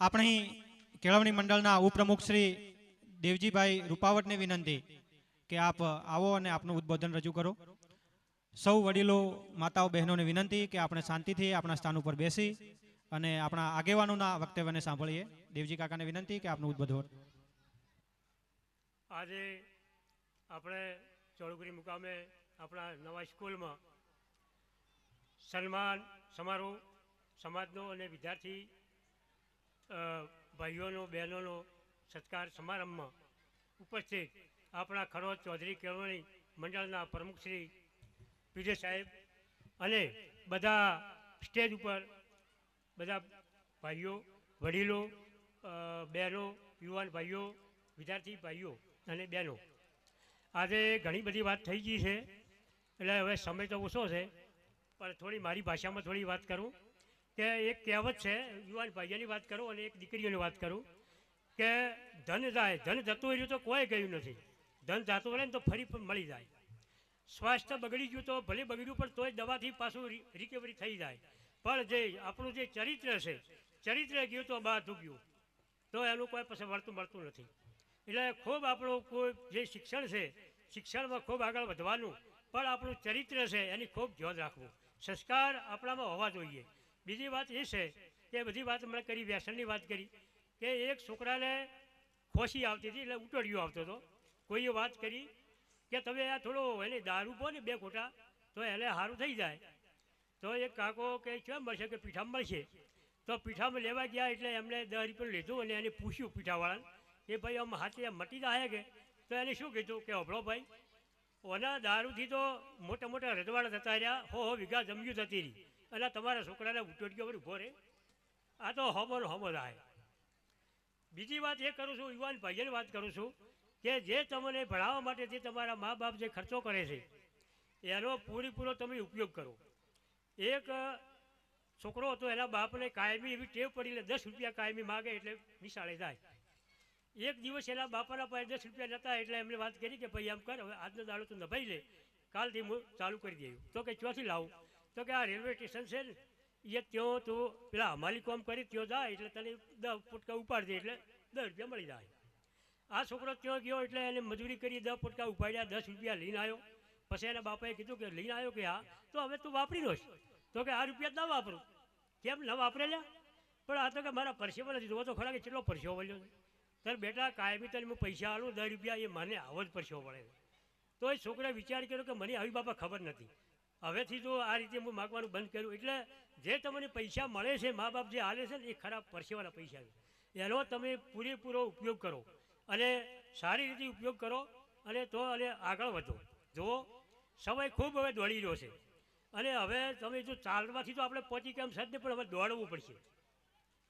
આપણી કેળવણી મંડળના ઉપપ્રમુખ શ્રી દેવજીભાઈ રૂપાવટને વિનંતી કે આપ આવો અને આપનું ઉદ્બોધન રજૂ કરો। સૌ વડીલો માતાઓ બહેનોને વિનંતી કે આપણે શાંતિથી આપણા સ્થાન ઉપર બેસી અને આપણા આગેવાનોના વક્તવ્યને સાંભળીએ। દેવજી કાકાને વિનંતી કે આપનું ઉદ્બોધન। આજે આપણે ચોળુગરી મુકામે આપણા નવા સ્કૂલમાં સન્માન સમારોહ સમાજનો અને વિદ્યાર્થી ભાઈઓનો બહેનોનો સત્કાર સમારંભમાં ઉપસ્થિત આપણા ખરોજ ચૌધરી કેળવણી મંડળના પ્રમુખ શ્રી પીજે સાહેબ અને બધા સ્ટેજ ઉપર બધા ભાઈઓ વડીલો બહેનો યુવાન ભાઈઓ વિદ્યાર્થી ભાઈઓ અને બહેનો, આજે ઘણી બધી વાત થઈ ગઈ છે એટલે હવે સમય તો ઓછો છે પણ થોડી મારી ભાષામાં થોડી વાત કરું કે એક કહેવત છે, યુવાન ભાઈઓની વાત કરું અને એક દીકરીઓની વાત કરું કે ધન જાય, ધન જતું રહ્યું તો કોઈ ગયું નથી, ધન જાતું રહે ને તો ફરી મળી જાય, સ્વાસ્થ્ય બગડી ગયું તો ભલે બગડ્યું પણ તોય દવાથી પાછું રિકવરી થઈ જાય, પણ જે આપણું જે ચરિત્ર છે, ચરિત્ર ગયું તો બાધું ગયું તો એનું કોઈ પછી મળતું નથી। એટલે ખૂબ આપણું કોઈ જે શિક્ષણ છે શિક્ષણમાં ખૂબ આગળ વધવાનું, પણ આપણું ચરિત્ર છે એની ખૂબ ધ્યાન રાખવું, સંસ્કાર આપણામાં હોવા જોઈએ। બીજી વાત એ છે કે બધી વાત મેં કરી, વ્યસનની વાત કરી કે એક છોકરાને ખોશી આવતી હતી એટલે ઉટડિયો આવતો હતો, કોઈએ વાત કરી કે તમે આ થોડો એને દારૂ પો ને 2 ઘોંટા તો એને સારું થઈ જાય, તો એક કાકો કે કેમ મળશે કે પીઠામાં મળશે, તો પીઠામાં લેવા ગયા એટલે એમણે 10 રૂપિયા લીધું અને એને પૂછ્યું પીઠાવાળાને કે ભાઈ આમ હાથે મટી જાય કે, તો એને શું કીધું કે અભળો ભાઈ ઓના દારૂથી તો મોટા મોટા રજવાડા જતા રહ્યા, 100 વીઘા જમ્યું જતી રહી અને તમારા છોકરાને ઉટોડ્યો પર ઊભો રહે, આ તો હમો થાય। બીજી વાત એ કરું છું, યુવાન ભાઈઓની વાત કરું છું કે જે તમને ભણાવવા માટે જે તમારા મા બાપ જે ખર્ચો કરે છે એનો પૂરેપૂરો તમે ઉપયોગ કરો। એક છોકરો હતો એના બાપને કાયમી એવી ટેવ પડી એટલે 10 રૂપિયા કાયમી માગે એટલે નિશાળે જાય। એક દિવસ એના બાપાના પાસે 10 રૂપિયા નહોતા એટલે એમને વાત કરી કે ભાઈ એમ કર, હવે આજનો દાડો તો નભાઈ લે, કાલથી હું ચાલુ કરી દઉં, તો કે ચોથી લાવું, તો કે આ રેલવે સ્ટેશન છે ને એ ત્યાં તું પેલા હમાલી કોમ કરી ત્યાં જાય એટલે તને 10 ફૂટકા ઉપાડી દે એટલે 10 રૂપિયા મળી જાય। આ છોકરો ત્યાં ગયો એટલે એને મજૂરી કરી 10 ફૂટકા ઉપાડ્યા, 10 રૂપિયા લઈને આવ્યો, પછી એના બાપાએ કીધું કે લઈને આવ્યો કે હા, તો હવે તું વાપરી લો, તો કે આ રૂપિયા ના વાપરું, કેમ ન વાપરેલા, પણ આ તો કે મારા પરસેવો નથી, જોવો તો ખરા કે કેટલો પરસેવો વળ્યો છે, તાર બેટા કાયમી તને હું પૈસા આલું 10 રૂપિયા, એ મને આવો જ પરસેવો પડે, તો એ છોકરાએ વિચાર કર્યો કે મને આવી બાપા ખબર નથી, હવેથી જો આ રીતે હું માગવાનું બંધ કર્યું, એટલે જે તમને પૈસા મળે છે મા બાપ જે હાલે છે ને એ ખરાબ પરસેવાના પૈસા છે, એનો તમે પૂરેપૂરો ઉપયોગ કરો અને સારી રીતે ઉપયોગ કરો અને તો અને આગળ વધો। જુઓ સમય ખૂબ હવે દોડી રહ્યો છે અને હવે તમે જો ચાલવાથી તો આપણે પહોંચી કેમ સદ પણ હવે દોડવું પડશે,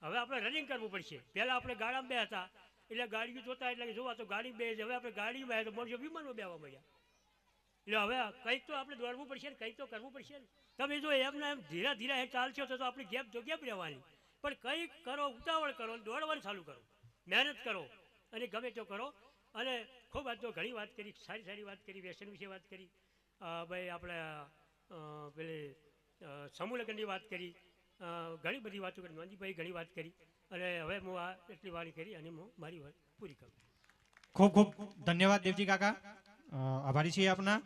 હવે આપણે રનિંગ કરવું પડશે। પહેલાં આપણે ગાડામાં બે હતા એટલે ગાડીઓ જોતા એટલે જોવા તો ગાડી બે છે, હવે આપણે ગાડીમાં આવ્યા તો માણસો વિમાનમાં બેવા મળ્યા, એટલે હવે કંઈક તો આપણે દોડવું પડશે ને કંઈક તો કરવું પડશે ને। તમે જો એમને એમ ધીરે ધીરે ચાલશો તો આપણી ગેપ રહેવાની, પણ કંઈક કરો, ઉતાવળ કરો, દોડવાનું ચાલુ કરો, મહેનત કરો અને ગમે તે કરો। અને ખૂબ આજ તો ઘણી વાત કરી, સારી વાત કરી, વ્યસન વિશે વાત કરી, ભાઈ આપણે પેલી સમૂહ લગ્નની વાત કરી, ઘણી બધી વાતો કરી, નોંધીભાઈ ઘણી વાત કરી અને હવે હું આ એટલી વાણી કરી અને હું મારી વાત પૂરી કરું। ખૂબ ખૂબ ધન્યવાદ દેવજી કાકા, આભારી છીએ આપના।